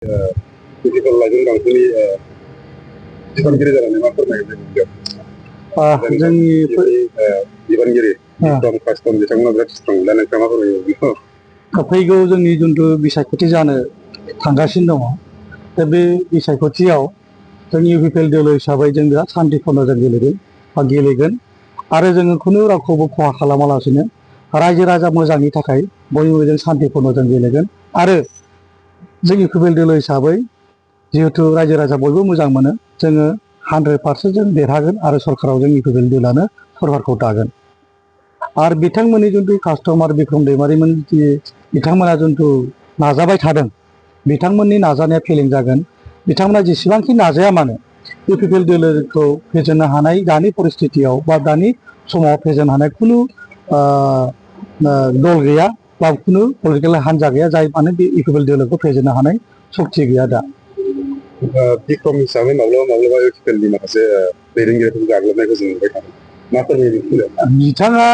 physical लाइफजों गांसोनि बिबानगिरि जानानै मा फोरमायगोन जोंनि बिबानगिरि एकदम कास्टम बिथांमोना बिराद स्ट्रं दा नोंथाङा मा फोरमायो फैगौ जोंनि जिथु बिसायख'थि जानो थांगासिनो दङ दा बे बिसायख'थियाव जों इउपिपिएल दोलो हिसाबै जों बिराद सान्थिपूर्ण जों गेलेगोन बा गेलेगोन आरो जोङो खुनु रावखौबो खहा खालामालासिनो रायजो राजा मोजांनि थाखाय बयबो जों सान्थिपूर्ण जों गेलेगोन आरो जों इउपिपिएल दोलो हिसाबै जिहेतु रायजो राजा बयबो मोजां मोनो जोङो 100% जों देरहागोन आरो सरकाराव जों इउपिपिएल दोलोआनो सरकारखौ दागोन आरो बिथांमोननि जिथु कास्टमार बिक्रम दैमारिमोन बिथांमोना जिथु नाजाबाय थादों बिथांमोननि नाजानाया फेलें जागोन बिथांमोना जेसेबांखि नाजाया मानो इउपिपिएल दोलोखौ फेजेननो हानाय दानि परिस्थितियाव बा दानि समाव फेजेननो हानाय खुनु दल गैया बा खुनु पलिटिकेल हान्जा गैया जाय माने बे इउपिपिएल दोलोखौ फेजेननो हानाय सक्ति गैया दा बिक्रम हिसाबै माब्लाबा इउपिपिएलनि माखासे दैदेनगिरिफोरखौ गाग्लोबनायखौ जों नुबाय थादों मा फोरमायनो बिथाङा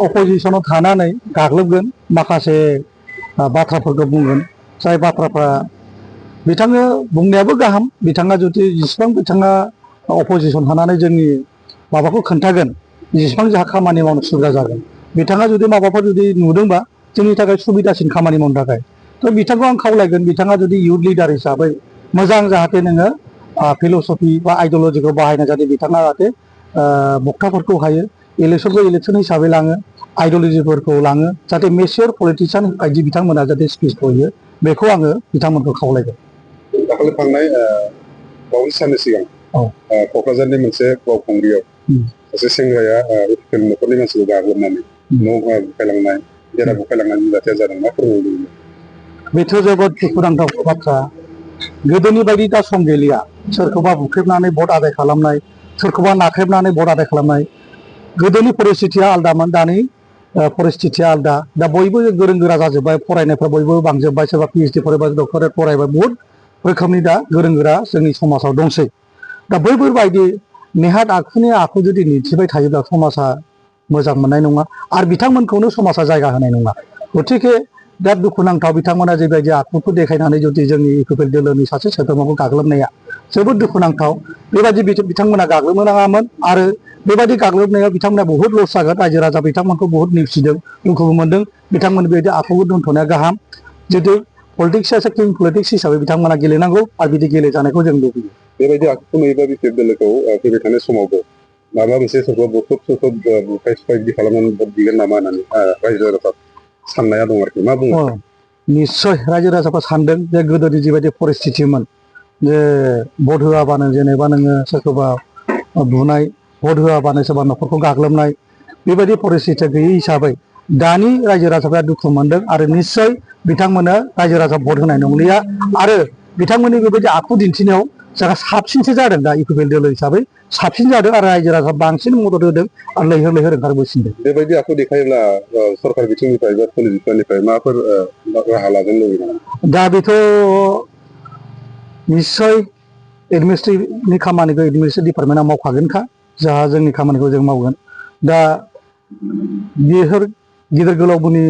अपोजिसनाव थानानै गाग्लोबगोन माखासे बाथ्राफोरखौ बुंगोन जाय बाथ्राफ्रा बिथाङा बुंनायाबो गाहाम बिथाङा जुदि जेसेबां बिथाङा अपोजिसन थानानै जोंनि माबाखौ खोन्थागोन जेसेबां जोंहा खामानि मावनो सुबिदा जागोन बिथाङा जुदि माबाफोर जुदि नुदोंबा जोंनि थाखाय सुबिदासिन खामानि मावनो थाखाय थ' बिथांखौ आं खावलायगोन बिथाङा जुदि इयुथ लिडार हिसाबै मोजां जाहाथे नोङो फिल'सफि बा आइडियलजिखौ बाहायना जाहाथे बिथाङा जाहाथे बक्ताफोरखौ हायो इलेक्सनखौ इलेक्सन हिसाबै लाङो आइडियलजिफोरखौ लाङो जाहाथे मेसियर पलिटिशियान बायदि बिथांमोना जाहाथे स्पिच होयो बेखौ आङो बिथांमोनखौ खावलायगोन दाखालि थांनाय बावैसो साननि सिगां क'क्राझारनि मोनसे बावखुंग्रियाव सासे सेंग्राया इउपिपिएल न'खरनि मानसिखौ गाग्लोबनानै न' बुफायलांनाय देरा बुफायलांनायनि जाथाया जादों मा फोरमायदों बेथ' जोबोद दुखुनांथाव बाथ्रा गोदोनि बायदि दा सम गैलिया सोरखौबा बुख्रेबनानै भट आदाय खालामनाय सोरखौबा नाख्रेबनानै भट आदाय खालामनाय गोदोनि परिस्थितिया आलदामोन दानि परिस्थितिया आलदा दा बयबो गोरों गोरा जाजोब्बाय फरायनायफ्रा बयबो बांजोब्बाय सोरबा पिएइचडि फरायबाय डक्टरेट फरायबाय बहुद रोखोमनि दा गोरों गोरा जोंनि समाजाव दंसै दा बैफोरबायदि नेहाथ आखुनि आखु जुदि दिन्थिबाय थायोब्ला समाजा मोजां मोननाय नङा आरो बिथांमोनखौनो समाजा जायगा होनाय नङा गतिके दा दुखुनांथाव बिथांमोना जेबायदि आखुखौ देखायनानै जुदि जोंनि इउपिपिएल दोलोनि सासे सोद्रोमाखौ गाग्लोबनाया जोबोद दुखुनांथाव बेबायदि बिथांमोना गाग्लोबनो नाङामोन आरो बेबायदि गाग्लोबनायाव बिथांमोना बहुद लस जागोन रायजो राजा बिथांमोनखौ बहुद नेवसिदों दुखुबो मोनदों बिथांमोन बेबायदि आखुखौ दोनथ'नाया गाहाम जितु पलिटिक्सआसो किं पलिटिक्स हिसाबै बिथांमोना गेलेनांगौ आरो बिदि गेलेजानायखौ जों लुबैयो बेबायदि आखुखौ नुयोबा बिपिएल दोलोखौ फैबाय थानाय समावबो माबा मोनसे सोरखौबा बुख्रुब बुफाय सुफाय बिदि खालामनानै भट बिगोन नामा होननानै रायजो राजाफ्रा साननाया दं आरोखि मा बुङो निस्सय रायजो राजाफ्रा सानदों जे गोदोनि जिबायदि परिस्थितिमोन जे भट होआबानो जेनेबा नोङो सोरखौबा बुनाय भट होआबानो सोरबा न'खरखौ गाग्लोबनाय बेबायदि परिस्थिति गैयै हिसाबै दानि रायजो राजाफ्रा दुखु मोनदों आरो निस्सय बिथांमोना रायजो राजा भट होनाय नंलिया आरो बिथांमोननि बेबायदि आखु दिन्थिनायाव जोंहा साबसिनसो जादों दा इउपिपिएल दोलो हिसाबै साबसिन जादों आरो रायजो राजा बांसिन मदद होदों आरो लैहोर लैहोर ओंखारबोसिनदों बेबायदि आखु देखायोब्ला सरकार बिथिंनिफ्राय बा पुलिस बिफाननिफ्राय माबाफोर राहा लागोन लुबैदों दा बेथ' निस्सय एडमिनिस्ट्रेटिभनि खामानिखौ एडमिनिस्ट्रेटिभ डिपार्टमेन्टआ मावखागोनखा जोंहा जोंनि खामानिखौ जों मावगोन दा बेफोर गिदिर गोलावफोरनि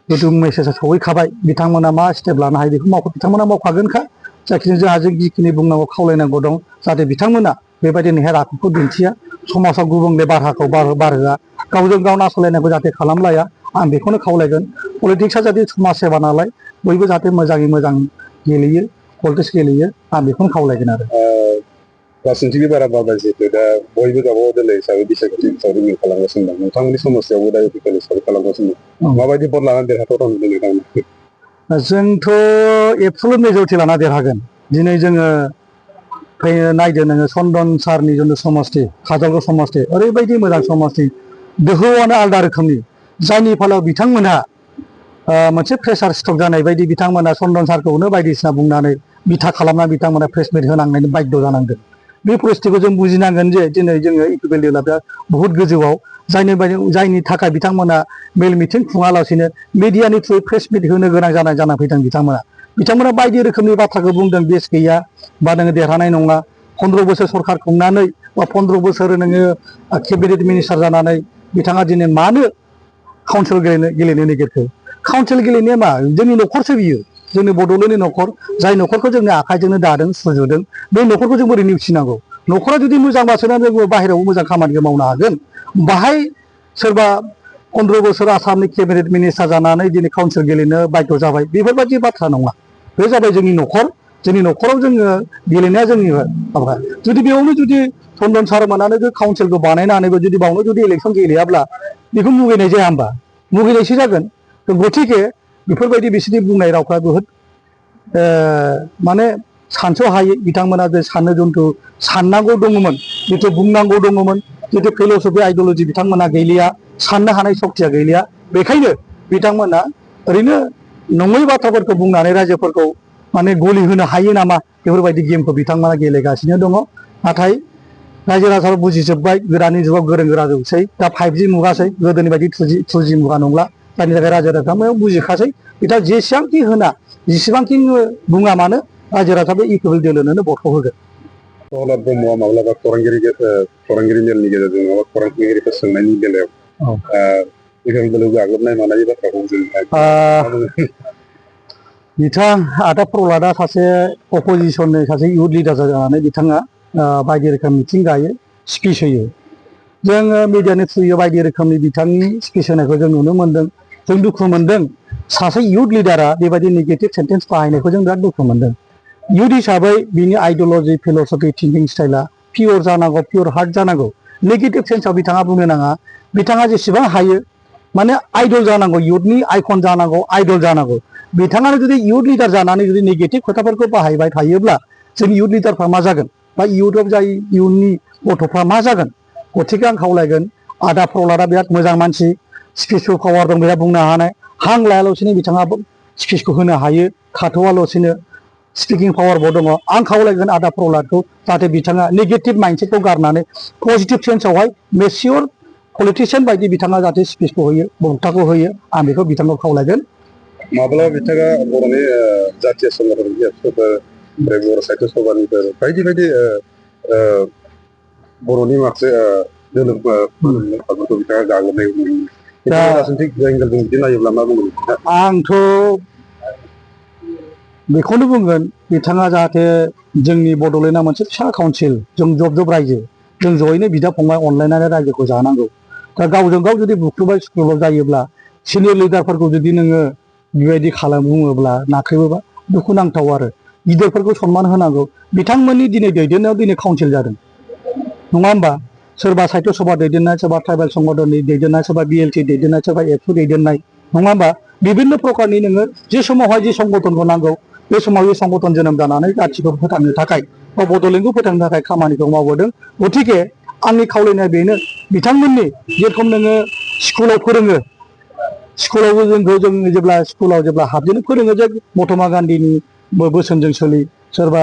जिथु मेसेजआ सहैखाबाय बिथांमोना मा स्टेप लानो हायो बेखौ बिथांमोना मावखागोनखा जायखिजाया जोंहा जों जिखिनि बुंनांगौ खावलायनांगौ दं जाहाथे बिथांमोना बेबायदि नेहाथ आखुखौ दिन्थिया समाजाव गुबुंले बारहाखौ बारहोआ गावजों गाव नासयलायनायखौ जाहाथे खालामलाया आं बेखौनो खावलायगोन पलिटिक्सआ जाहाथे समाज सेवा नालाय बयबो जाहाथे मोजाङै मोजां गेलेयो पलिटिक्स गेलेयो आं बेखौनो खावलायगोन आरो राजनितिनि बारा बारबाय जिहेतु दा बयबो गावबागाव दोलो हिसाबै बिसायख'थि हिसाबै रिभिउ खालामगासिनो दं नोंथांमोननि समस्यायावबो दा इउपिपिएल हिसाबै खालामगासिनो दं माबायदि भट लानानै देरहाथाव नुदों नोंथांमोन जोंथ' एबसुलुट मेजरिटि लाना देरहागोन दिनै जोङो नायदो नोङो चन्दन सारनि जिथु समस्ति काजलगाव समस्ति ओरैबायदि मोजां समस्ति दोहौआनो आलादा रोखोमनि जायनि फलाव बिथांमोनहा मोनसे प्रेसार स्ट्रक जानाय बायदि बिथांमोना चन्दन सारखौनो बायदिसिना बुंनानै बिथा खालामनानै बिथांमोना प्रेस मिट होनांनायनि बाध्य जानांदों बे परिस्थितिखौ जों बुजिनांगोन जे दिनै जोङो इउपिपिएल दोलोआ बहुद गोजौआव जायनि थाखाय बिथांमोना मेल मिथिं खुङालासिनो मिडियानि थ्रुयै प्रेस मिट होनो गोनां जाना फैदों बिथांमोना बायदि रोखोमनि बाथ्राखौ बुंदों बेस गैया बा नोङो देरहानाय नङा 15 बोसोर सरकार खुंनानै बा 15 बोसोर नोङो केबिनेट मिनिस्टार जानानै बिथाङा दिनै मानो काउन्सिल गेलेनो नागिरखो काउन्सिल गेलेनाया मा जोंनि न'खरसो बियो जोंनि बड'लेण्डनि न'खर जाय न'खरखौ जोंनि आखाइजोंनो दादों सुजुदों बे न'खरखौ जों बोरै नेवसिनांगौ न'खरा जुदि मोजांबासो जों बाहेरायाव मोजां खामानिखौ मावनो हागोन बाहाय सोरबा 15 बोसोर आसामनि केबिनेट मिनिस्टार जानानै दिनै काउन्सिल गेलेनो बाध्य जाबाय बेफोरबायदि बाथ्रा नङा बे जाबाय जोंनि न'खराव जोङो गेलेनाया जोंनि माबा जुदि बेयावनो जुदि टन्डन सार मोनानो काउन्सिलखौ बानायनानैबो जुदि बावनो जुदि इलेक्सन गेलेयाब्ला बेखौ मुगैनाय जाया होमबा मुगैनायसो जागोन गथिखे बेफोरबायदि बिसोरनि बुंनाय रावफ्रा बहुद माने सानस'हायै बिथांमोना जे साननो जन्थु साननांगौ दङमोन जिथु बुंनांगौ दङमोन जिथु फिल'सफि आइडिय'लजि बिथांमोना गैलिया साननो हानाय सक्तिया गैलिया बेखायनो बिथांमोना ओरैनो नङै बाथ्राफोरखौ बुंनानै रायजोफोरखौ माने गलि होनो हायो नामा बेफोरबायदि गेमखौ बिथांमोना गेलेगासिनो दङ नाथाय रायजो राजाफ्रा बुजिजोब्बाय गोदाननि जुगाव गोरों गोरा जोबसै दा 5G मुगासै गोदोनि बायदि 2G मुगा नंला जायनि थाखाय रायजो राजाफ्रा बुजिखासै बिथा जेसेबांखि होना जेसेबांखि बुङा मानो रायजो राजाफ्रा इकुवेल दोलोनोनो भटखौ होगोन प्रहलाद ब्रह्मआ माब्लाबा खौरांगिरि मेलनि गेजेरजों माबा खौरांगिरिफोर सोंनायनि बेलायाव इकुवेल दोलो गाग्लोबनाय मानाय बाथ्राखौ जों बिथां आदा प्रहलादआ सासे अपोजिसननि सासे इउथ लिडार जानानै बिथाङा बायदि रोखोम मिथिं गायो स्पिच होयो जोङो मिडियानि थ्रुयै बायदि रोखोमनि बिथांनि स्पिच होनायखौ जों नुनो मोन्दों जों दुखु मोन्दों सासे इउथ लिडारा बेबायदि नेगेटिभ सेन्टेन्स बाहायनायखौ जों बिराद दुखु मोन्दों इउथ हिसाबै बिनि आइडिय'लजि फिल'सफि थिंकिं स्टाइला पियर जानांगौ पियर हार्ट जानांगौ नेगेटिभ सेन्सआव बिथाङा बुंनो नाङा बिथाङा जेसेबां हायो माने आइडल जानांगौ इउथनि आइकन जानांगौ आइडल जानांगौ बिथाङानो जुदि इउथ लिडार जानानै जुदि नेगेटिभ खोथाफोरखौ बाहायबाय थायोब्ला जोंनि इउथ लिडारफ्रा मा जागोन बा इउथआव जाय इयुननि गथ'फ्रा मा जागोन गथिखे आं खावलायगोन आदा प्रहलादआ बिराद मोजां मानसि स्पिचफुल पावार दं बिराद बुंनो हानाय हां लायालासिनो बिथाङा स्पिचखौ होनो हायो खाथ'वालासिनो स्पिकिं पावारबो दङ आं खावलायगोन आदा प्रहलादखौ जाहाथे बिथाङा नेगेटिभ माइन्डसेटखौ गारनानै पजिटिभ सेन्सआवहाय मेसियर पलिटिशियान बायदि बिथाङा जाहाथे स्पिचखौ होयो बक्ताखौ होयो आं बेखौ बिथांखौ खावलायगोन माब्लाबा बिथाङा बर'नि जातीय संगठन बर' साहित्य सभानिफोर बायदि बायदि बर'नि माखासे दोलोफोरखौ बिथाङा गाग्लोबनाय दा राजनितिक एंगेलजों बिदि नायोब्ला मा बुंगोन आंथ' बेखौनो बुंगोन बिथाङा जाहाथे जोंनि बड'लेण्डआ मोनसे फिसा काउन्सिल जों जब रायजो जों जयैनो बिदा फंबाय अनलायनानै रायजोखौ जानांगौ दा गावजों गाव जुदि बुख्रुबबाय सुख्रुबबाय जायोब्ला सिनियर लिडारफोरखौ जुदि नोङो बेबायदि बुङोब्ला नाख्रेबोबा दुखुनांथाव आरो गिदिरफोरखौ सनमान होनांगौ बिथांमोननि दिनै दैदेननायाव दिनै काउन्सिल जादों नङा होमबा सोरबा साहित्य सभा दैदेननाय सोरबा ट्राइबेल संगठननि दैदेननाय सोरबा BLT दैदेननाय सोरबा एबसु दैदेननाय नङा होमबा बिभिन्न प्रकारनि नोङो जे समावहाय जे संगठनखौ नांगौ बे समाव बे संगठन जोनोम जानानै जाथिखौ फोथांनो थाखाय बा बड'लेण्डखौ फोथांनो थाखाय खामानिखौ मावबोदों गथिखे आंनि खावलायनाया बेनो बिथांमोननि जेरखम नोङो स्कुलाव फोरोङो स्कुलावबो जों जेब्ला हाबजेनो फोरोङो जे महात्मा गान्धीनि बोसोनजों सोलि सोरबा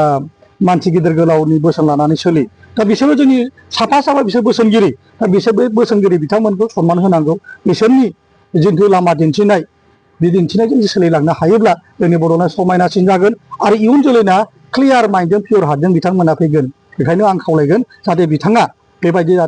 मानसि गिदिर गोलावनि बोसोन लानानै सोलि दा बिसोरबो जोंनि साफा बिसोर बोसोनगिरि दा बिसोर बे बोसोनगिरि बिथांमोनखौ सनमान होनांगौ बिसोरनि जिथु लामा दिन्थिनाय बे दिन्थिनायजों सोलिलांनो हायोब्ला जोंनि बर'ना समायनासिन जागोन आरो इयुन जोलैना क्लियार माइन्डजों पियर हार्टजों बिथांमोना फैगोन बेखायनो आं खावलायगोन जाहाथे बिथाङा बेबायदि जाहाथे